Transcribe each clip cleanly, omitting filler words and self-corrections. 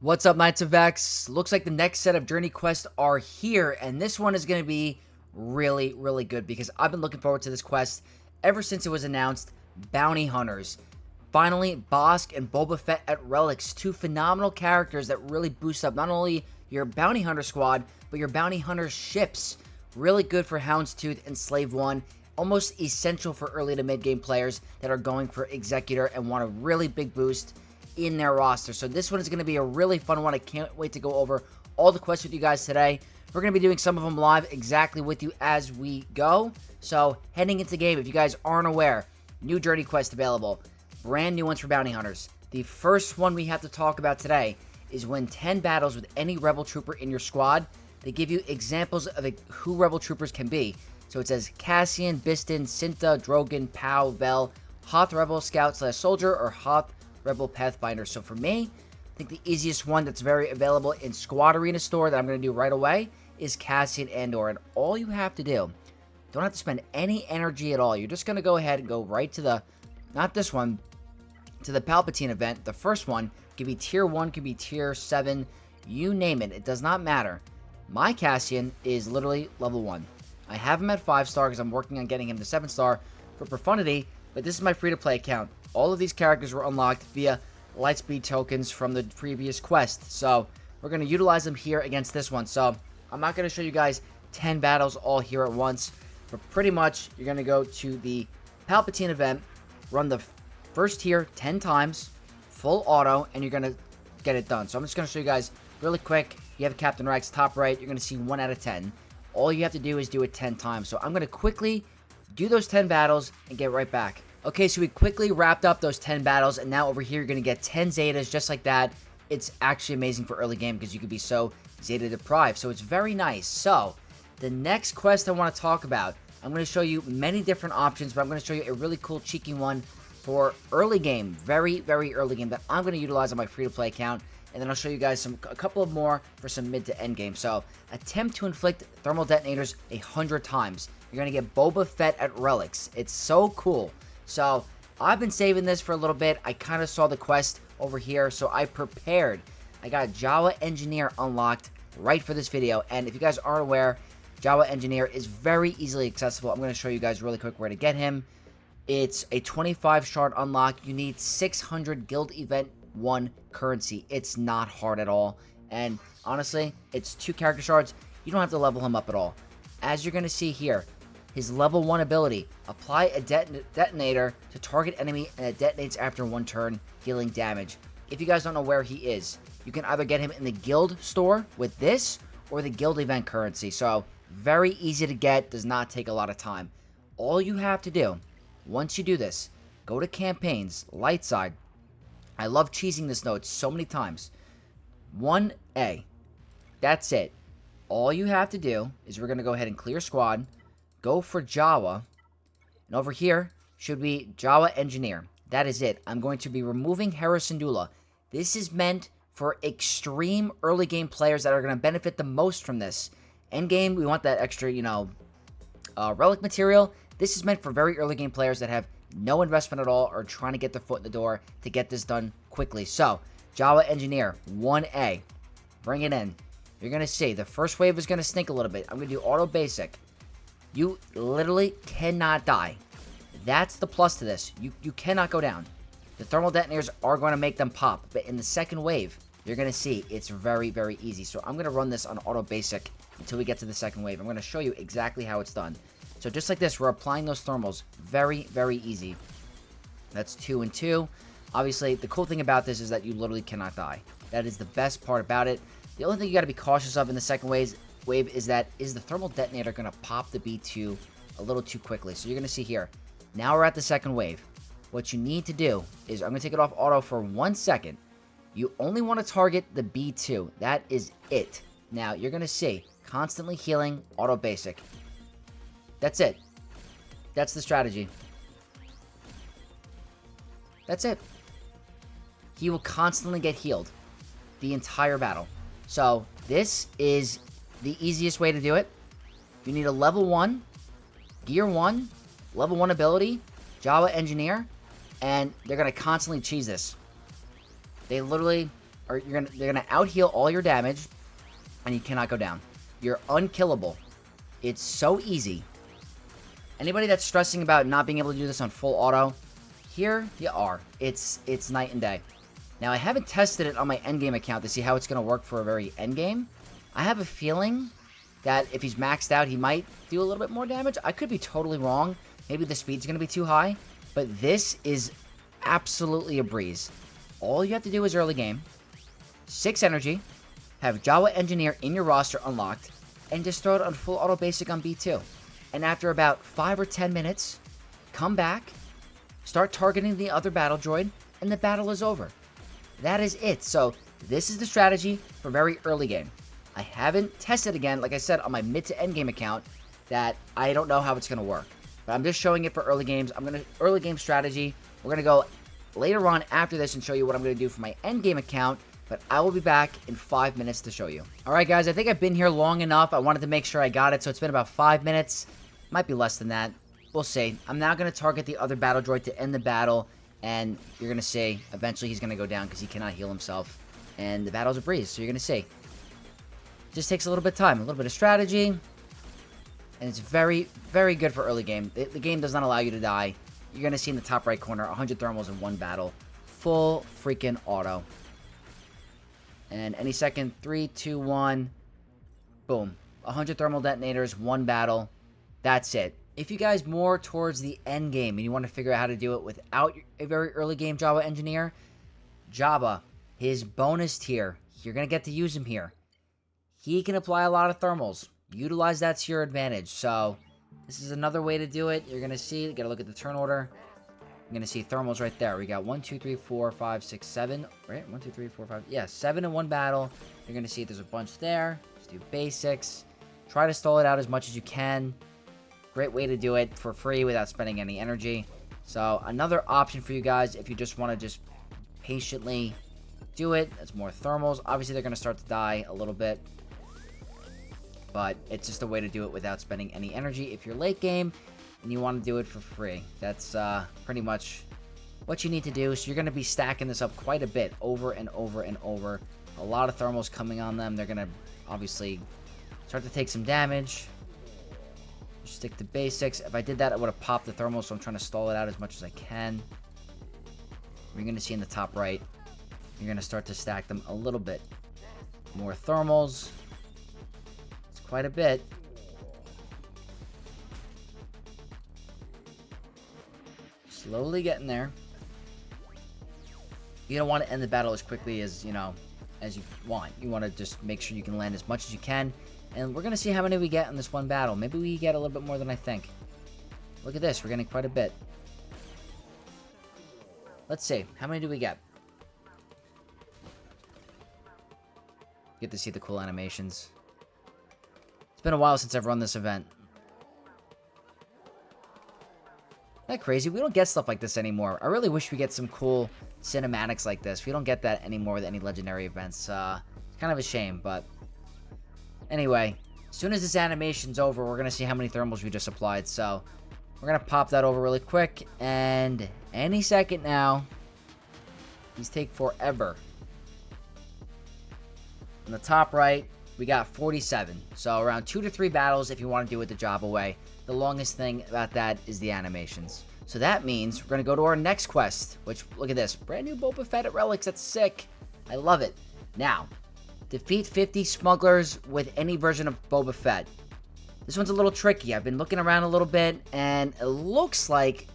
What's up, Knights of X? Looks like the next set of Journey quests are here, and this one is going to be really good because I've been looking forward to this quest ever since it was announced. Bounty Hunters. Finally, Bossk and Boba Fett at Relics, two phenomenal characters that really boost up not only your Bounty Hunter squad, but your Bounty Hunter ships. Really good for Houndstooth and Slave 1. Almost essential for early to mid game players that are going for Executor and want a really big boost in their roster. So this one is going to be a really fun one. I can't wait to go over all the quests with you guys today. We're going to be doing some of them live exactly with you as we go. So heading into the game, if you guys aren't aware, new Journey quest available. Brand new ones for Bounty Hunters. The first one we have to talk about today is win 10 battles with any Rebel Trooper in your squad. They give you examples of who Rebel Troopers can be. So it says Cassian, Biston, Cinta, Drogon, Pow, Vel, Hoth Rebel Scout / Soldier, or Hoth Rebel Pathfinder. So for me, I think the easiest one that's very available in Squad Arena Store that I'm going to do right away is Cassian Andor. And all you have to do, don't have to spend any energy at all. You're just going to go ahead and go right to the, not this one, to the Palpatine event. The first one could be tier 1, could be tier 7, you name it. It does not matter. My Cassian is literally level 1. I have him at 5-star because I'm working on getting him to 7-star for profundity, but this is my free-to-play account. All of these characters were unlocked via Lightspeed tokens from the previous quest, so we're going to utilize them here against this one. So I'm not going to show you guys 10 battles all here at once, but pretty much you're going to go to the Palpatine event, run the first tier 10 times, full auto, and you're going to get it done. So I'm just going to show you guys really quick. You have Captain Rex top right, you're going to see 1 out of 10. All you have to do is do it 10 times. So I'm going to quickly do those 10 battles and get right back. Okay, so we quickly wrapped up those 10 battles, and now over here you're going to get 10 Zetas just like that. It's actually amazing for early game because you could be so Zeta deprived, so it's very nice. So, the next quest I want to talk about, I'm going to show you many different options, but I'm going to show you a really cool, cheeky one for early game, very early game that I'm going to utilize on my free-to-play account, and then I'll show you guys a couple of more for some mid to end game. So, attempt to inflict thermal detonators 100 times. You're going to get Boba Fett at Relics. It's so cool. So, I've been saving this for a little bit. I kind of saw the quest over here, so I prepared. I got Jawa Engineer unlocked right for this video, and if you guys aren't aware, Jawa Engineer is very easily accessible. I'm going to show you guys really quick where to get him. It's a 25 shard unlock. You need 600 Guild Event 1 currency. It's not hard at all, and honestly, it's 2 character shards. You don't have to level him up at all. As you're going to see here, his level 1 ability, apply a detonator to target enemy and it detonates after 1 turn, healing damage. If you guys don't know where he is, you can either get him in the guild store with this or the guild event currency. So, very easy to get, does not take a lot of time. All you have to do, once you do this, go to campaigns, light side. I love cheesing this note so many times. 1A. That's it. All you have to do is we're going to go ahead and clear squad. Go for Jawa, and over here should be Jawa Engineer. That is it. I'm going to be removing Hera Syndulla. This is meant for extreme early game players that are going to benefit the most from this. End game, we want that extra, relic material. This is meant for very early game players that have no investment at all or trying to get their foot in the door to get this done quickly. So, Jawa Engineer, 1A. Bring it in. You're going to see the first wave is going to stink a little bit. I'm going to do auto basic. You literally cannot die. That's the plus to this. You cannot go down. The thermal detonators are going to make them pop. But in the second wave, you're going to see it's very easy. So I'm going to run this on auto basic until we get to the second wave. I'm going to show you exactly how it's done. So just like this, we're applying those thermals. Very easy. That's 2 and 2. Obviously, the cool thing about this is that you literally cannot die. That is the best part about it. The only thing you got to be cautious of in the second wave is the thermal detonator going to pop the B2 a little too quickly. So you're going to see here. Now we're at the second wave. What you need to do is, I'm going to take it off auto for 1 second. You only want to target the B2. That is it. Now you're going to see constantly healing auto basic. That's it. That's the strategy. That's it. He will constantly get healed the entire battle. So this is the easiest way to do it. You need a level 1, gear 1, level 1 ability, Jawa Engineer, and they're going to constantly cheese this. They literally they're gonna out heal all your damage, and you cannot go down. You're unkillable. It's so easy. Anybody that's stressing about not being able to do this on full auto, here you are. It's night and day. Now, I haven't tested it on my endgame account to see how it's going to work for a very endgame. I have a feeling that if he's maxed out, he might do a little bit more damage. I could be totally wrong. Maybe the speed's going to be too high. But this is absolutely a breeze. All you have to do is early game, 6 energy, have Jawa Engineer in your roster unlocked, and just throw it on full auto basic on B2. And after about 5 or 10 minutes, come back, start targeting the other battle droid, and the battle is over. That is it. So this is the strategy for very early game. I haven't tested again, like I said, on my mid to end game account, that I don't know how it's going to work. But I'm just showing it for early games. Early game strategy. We're going to go later on after this and show you what I'm going to do for my end game account. But I will be back in 5 minutes to show you. Alright guys, I think I've been here long enough. I wanted to make sure I got it, so it's been about 5 minutes. Might be less than that. We'll see. I'm now going to target the other battle droid to end the battle. And you're going to see, eventually he's going to go down because he cannot heal himself. And the battle's a breeze, so you're going to see. Just takes a little bit of time, a little bit of strategy. And it's very, very good for early game. The game does not allow you to die. You're going to see in the top right corner, 100 thermals in one battle. Full freaking auto. And any second, 3, 2, 1. Boom. 100 thermal detonators, one battle. That's it. If you guys more towards the end game and you want to figure out how to do it without a very early game Jabba engineer, Jabba, his bonus tier, you're going to get to use him here. He can apply a lot of thermals. Utilize that to your advantage. So this is another way to do it. You're going to see, you got to look at the turn order. You're going to see thermals right there. We got 1, 2, 3, 4, 5, 6, 7. Right? 1, 2, 3, 4, 5. Yeah, 7 in one battle. You're going to see there's a bunch there. Just do basics. Try to stall it out as much as you can. Great way to do it for free without spending any energy. So another option for you guys if you just want to just patiently do it. That's more thermals. Obviously, they're going to start to die a little bit. But it's just a way to do it without spending any energy. If you're late game and you want to do it for free, that's pretty much what you need to do. So you're going to be stacking this up quite a bit over and over and over. A lot of thermals coming on them. They're going to obviously start to take some damage. Stick to basics. If I did that, I would have popped the thermal, so I'm trying to stall it out as much as I can. You're going to see in the top right, you're going to start to stack them a little bit. More thermals. It's quite a bit. Slowly getting there. You don't want to end the battle as quickly as, as you want. You want to just make sure you can land as much as you can. And we're going to see how many we get in this one battle. Maybe we get a little bit more than I think. Look at this. We're getting quite a bit. Let's see. How many do we get? Get to see the cool animations. It's been a while since I've run this event. Isn't that crazy? We don't get stuff like this anymore. I really wish we get some cool cinematics like this. We don't get that anymore with any legendary events. It's kind of a shame, but... Anyway, as soon as this animation's over, we're going to see how many thermals we just applied. So, we're going to pop that over really quick. And any second now, these take forever. On the top right, we got 47. So, around 2 to 3 battles if you want to do it the Jabba way. The longest thing about that is the animations. So, that means we're going to go to our next quest. Which, look at this. Brand new Boba Fett at Relics. That's sick. I love it. Now... defeat 50 smugglers with any version of Boba Fett. This one's a little tricky. I've been looking around a little bit, and it looks like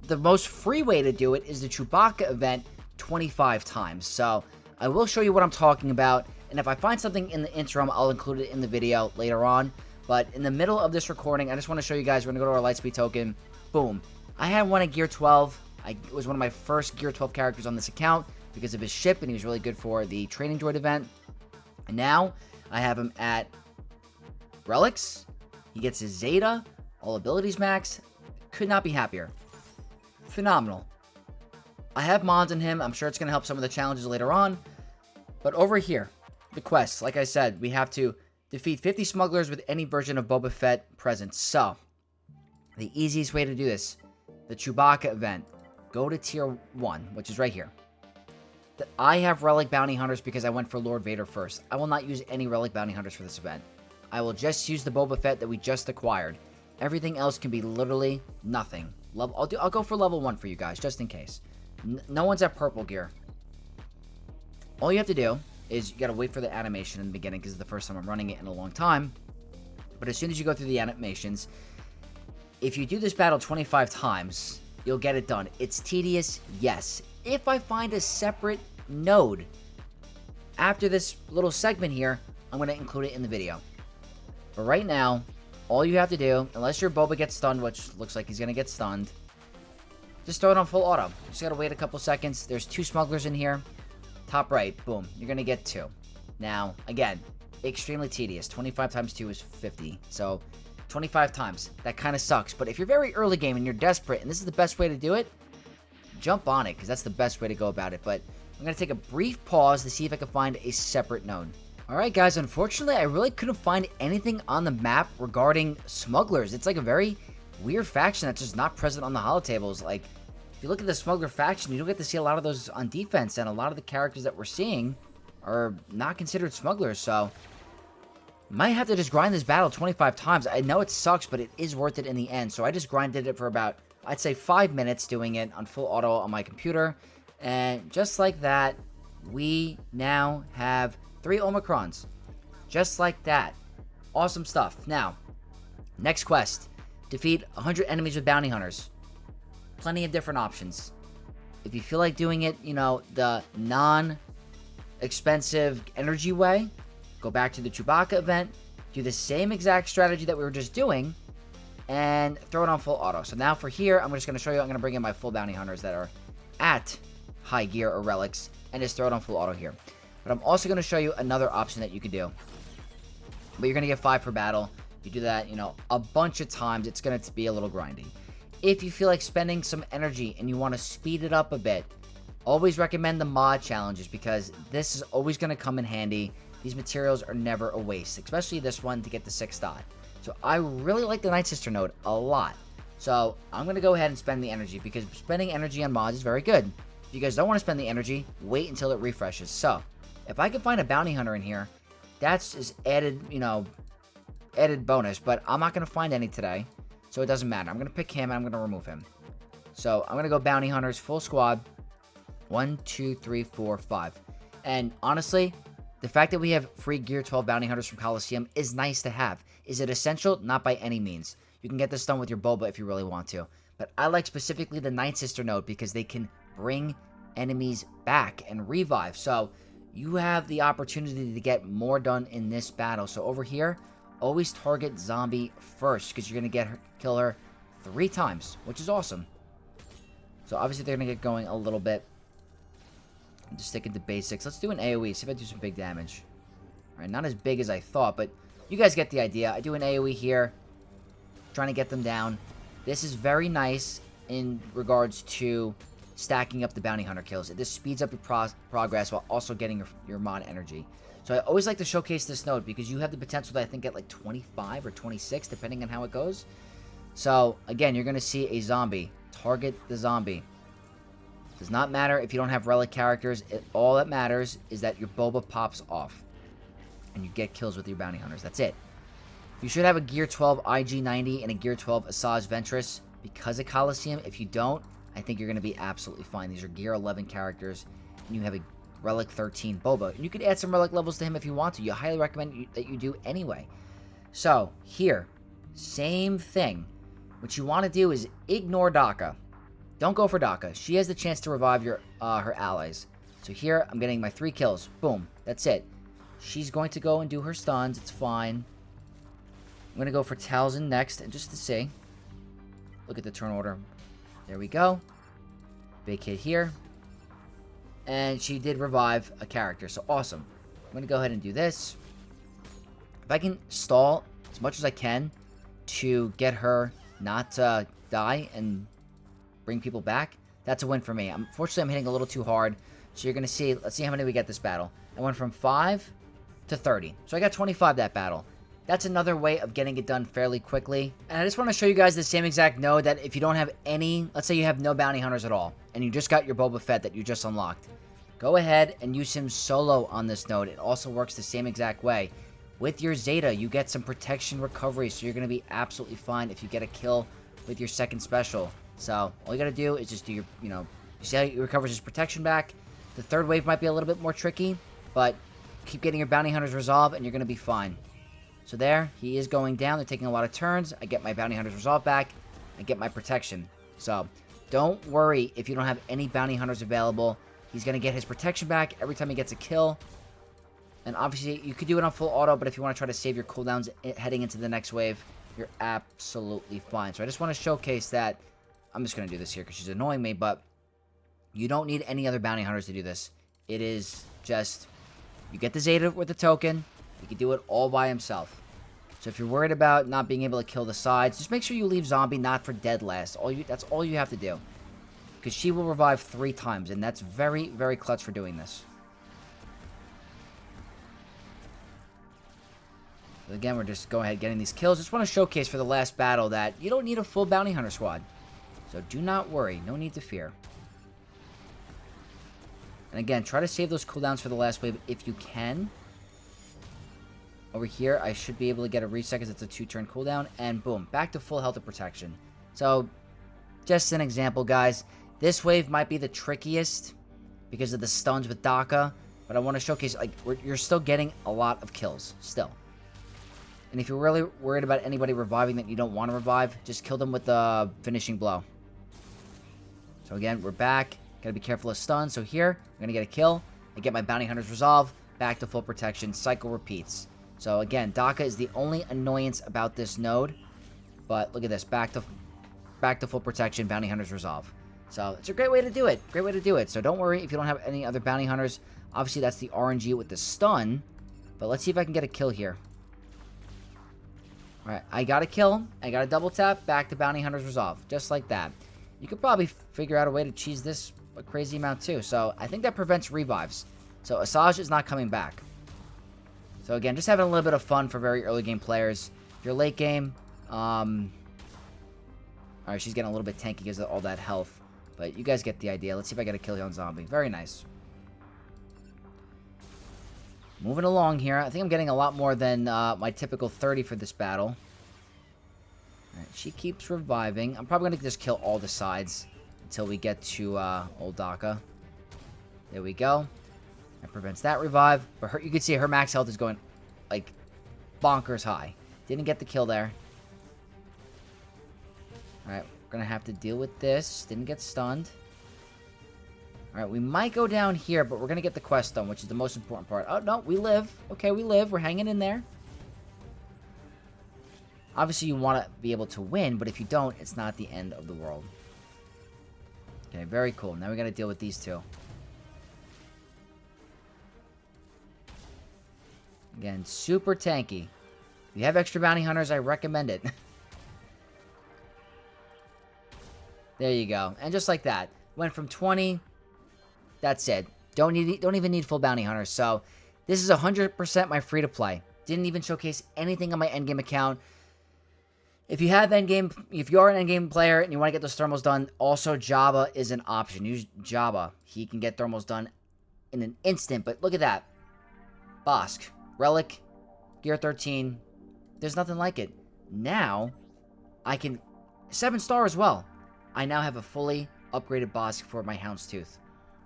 the most free way to do it is the Chewbacca event 25 times. So, I will show you what I'm talking about, and if I find something in the interim, I'll include it in the video later on. But in the middle of this recording, I just want to show you guys, we're going to go to our Lightspeed token. Boom. I had one at Gear 12. It was one of my first Gear 12 characters on this account because of his ship, and he was really good for the training droid event. And now, I have him at Relics. He gets his Zeta, all abilities max. Could not be happier. Phenomenal. I have mods in him. I'm sure it's going to help some of the challenges later on. But over here, the quests. Like I said, we have to defeat 50 smugglers with any version of Boba Fett present. So, the easiest way to do this, the Chewbacca event. Go to Tier 1, which is right here. that I have Relic Bounty Hunters because I went for Lord Vader first. I will not use any Relic Bounty Hunters for this event. I will just use the Boba Fett that we just acquired. Everything else can be literally nothing. I'll go for level 1 for you guys, just in case. No one's at purple gear. All you have to do is you gotta wait for the animation in the beginning because it's the first time I'm running it in a long time. But as soon as you go through the animations, if you do this battle 25 times, you'll get it done. It's tedious, yes. If I find a separate node after this little segment here, I'm going to include it in the video. But right now, all you have to do, unless your Boba gets stunned, which looks like he's going to get stunned, just throw it on full auto. Just got to wait a couple seconds. There's 2 smugglers in here. Top right, boom. You're going to get 2. Now, again, extremely tedious. 25 times 2 is 50. So, 25 times. That kind of sucks. But if you're very early game and you're desperate, and this is the best way to do it, jump on it, because that's the best way to go about it. But I'm going to take a brief pause to see if I can find a separate node. Alright guys, unfortunately, I really couldn't find anything on the map regarding smugglers. It's like a very weird faction that's just not present on the holotables. Like, if you look at the smuggler faction, you don't get to see a lot of those on defense, and a lot of the characters that we're seeing are not considered smugglers, so might have to just grind this battle 25 times. I know it sucks, but it is worth it in the end. So I just grinded it for about, I'd say, 5 minutes doing it on full auto on my computer. And just like that, we now have 3 Omicrons. Just like that. Awesome stuff. Now, next quest. Defeat 100 enemies with bounty hunters. Plenty of different options. If you feel like doing it, you know, the non-expensive energy way, go back to the Chewbacca event, do the same exact strategy that we were just doing, and throw it on full auto. So now for here, I'm just going to show you, I'm going to bring in my full bounty hunters that are at high gear or relics, and just throw it on full auto here. But I'm also going to show you another option that you could do. But you're going to get 5 per battle. You do that, you know, a bunch of times. It's going to be a little grindy. If you feel like spending some energy and you want to speed it up a bit, always recommend the mod challenges, because this is always going to come in handy. These materials are never a waste, especially this one to get the 6 dot. So I really like the Night Sister node a lot. So I'm going to go ahead and spend the energy, because spending energy on mods is very good. If you guys don't want to spend the energy, wait until it refreshes. So if I can find a bounty hunter in here, that's just added, you know, added bonus. But I'm not going to find any today, so it doesn't matter. I'm going to pick him and I'm going to remove him. So I'm going to go bounty hunters, full squad. 1, 2, 3, 4, 5. And honestly, the fact that we have free Gear 12 bounty hunters from Coliseum is nice to have. Is it essential? Not by any means. You can get this done with your Boba if you really want to. But I like specifically the Night Sister node because they can bring enemies back and revive. So you have the opportunity to get more done in this battle. So over here, always target zombie first, because you're going to kill her 3 times, which is awesome. So obviously they're going to get going a little bit. I'm just sticking to basics. Let's do an AoE, see if I do some big damage. Alright, not as big as I thought, but you guys get the idea. I do an AoE here, trying to get them down. This is very nice in regards to stacking up the bounty hunter kills. This speeds up your progress while also getting your mod energy. So I always like to showcase this node because you have the potential to, I think, get like 25 or 26, depending on how it goes. So, again, you're going to see a zombie. Target the zombie. Does not matter if you don't have relic characters. All that matters is that your Boba pops off. And you get kills with your bounty hunters. That's it. You should have a Gear 12 IG-90 and a Gear 12 Asajj Ventress because of Coliseum. If you don't, I think you're going to be absolutely fine. These are Gear 11 characters. And you have a Relic 13 Boba. And you could add some Relic levels to him if you want to. You highly recommend that you do anyway. So, here. Same thing. What you want to do is ignore Daka. Don't go for Daka. She has the chance to revive her allies. So here, I'm getting my 3 kills. Boom. That's it. She's going to go and do her stuns. It's fine. I'm going to go for Talzin next, and just to see. Look at the turn order. There we go. Big hit here. And she did revive a character, so awesome. I'm going to go ahead and do this. If I can stall as much as I can to get her not to die and bring people back, that's a win for me. Unfortunately, I'm hitting a little too hard. So you're going to see, let's see how many we get this battle. I went from 5 to 30. So I got 25 that battle. That's another way of getting it done fairly quickly. And I just want to show you guys the same exact node that if you don't have any, let's say you have no bounty hunters at all, and you just got your Boba Fett that you just unlocked. go ahead and use him solo on this node. It also works the same exact way. With your Zeta, you get some protection recovery, so you're going to be absolutely fine if you get a kill with your second special. So, all you got to do is just do your, you see how he recovers his protection back. The third wave might be a little bit more tricky, but keep getting your bounty hunters resolve, and you're going to be fine. So there, he is going down. They're taking a lot of turns. I get my bounty hunters resolve back. I get my protection. So, don't worry if you don't have any bounty hunters available. He's going to get his protection back every time he gets a kill. And obviously, you could do it on full auto, but if you want to try to save your cooldowns heading into the next wave, you're absolutely fine. So I just want to showcase that. I'm just going to do this here because she's annoying me, but you don't need any other bounty hunters to do this. It is just, you get the Zeta with the token. He can do it all by himself. So if you're worried about not being able to kill the sides, just make sure you leave Zombie not for dead last. That's all you have to do. Because she will revive 3 times, and that's very, very clutch for doing this. Again, we're just going ahead getting these kills. Just want to showcase for the last battle that you don't need a full bounty hunter squad. So do not worry. No need to fear. And again, try to save those cooldowns for the last wave if you can. Over here, I should be able to get a reset because it's a 2-turn cooldown. And boom, back to full health and protection. So, just an example, guys. This wave might be the trickiest because of the stuns with Daka. But I want to showcase, like, you're still getting a lot of kills. Still. And if you're really worried about anybody reviving that you don't want to revive, just kill them with the finishing blow. So again, we're back. Gotta be careful of stuns. So here, I'm gonna get a kill. I get my bounty hunters resolve. Back to full protection. Cycle repeats. So again, Daka is the only annoyance about this node. But look at this. Back to full protection. Bounty hunters resolve. So it's a great way to do it. Great way to do it. So don't worry if you don't have any other bounty hunters. Obviously, that's the RNG with the stun. But let's see if I can get a kill here. Alright, I got a kill. I got a double tap. Back to bounty hunters resolve. Just like that. You could probably figure out a way to cheese this a crazy amount too. So I think that prevents revives. So Asajj is not coming back. So again, just having a little bit of fun for very early game players. If you're late game, alright, she's getting a little bit tanky because of all that health. But you guys get the idea. Let's see if I get a kill here on Zombie. Very nice. Moving along here. I think I'm getting a lot more than my typical 30 for this battle. Alright, she keeps reviving. I'm probably going to just kill all the sides until we get to old Daka. There we go. That prevents that revive. But you can see her max health is going, like, bonkers high. Didn't get the kill there. Alright, we're going to have to deal with this. Didn't get stunned. Alright, we might go down here, but we're going to get the quest done, which is the most important part. Oh, no, we live. Okay, we live. We're hanging in there. Obviously, you want to be able to win, but if you don't, it's not the end of the world. Okay, very cool. Now we got to deal with these two. Again, super tanky. If you have extra bounty hunters, I recommend it. There you go. And just like that. Went from 20... That's it. Don't even need full bounty hunters. So, this is 100% my free-to-play. Didn't even showcase anything on my endgame account. If you are an endgame player and you want to get those thermals done, also Jabba is an option. Use Jabba. He can get thermals done in an instant. But look at that. Bossk, Relic, Gear 13. There's nothing like it. Now, I can... 7-star as well. I now have a fully upgraded Bossk for my Houndstooth,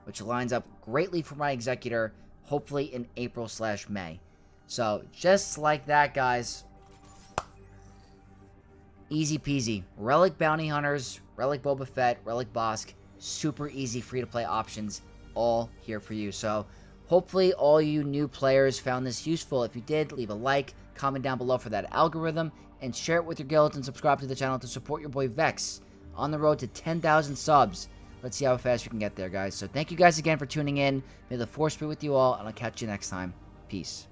which lines up greatly for my Executor, hopefully in April/May. So, just like that, guys. Easy peasy. Relic Bounty Hunters, Relic Boba Fett, Relic Bossk. Super easy free-to-play options, all here for you. So, hopefully all you new players found this useful. If you did, leave a like, comment down below for that algorithm, and share it with your guilds and subscribe to the channel to support your boy Vex on the road to 10,000 subs. Let's see how fast we can get there, guys. So thank you guys again for tuning in. May the Force be with you all, and I'll catch you next time. Peace.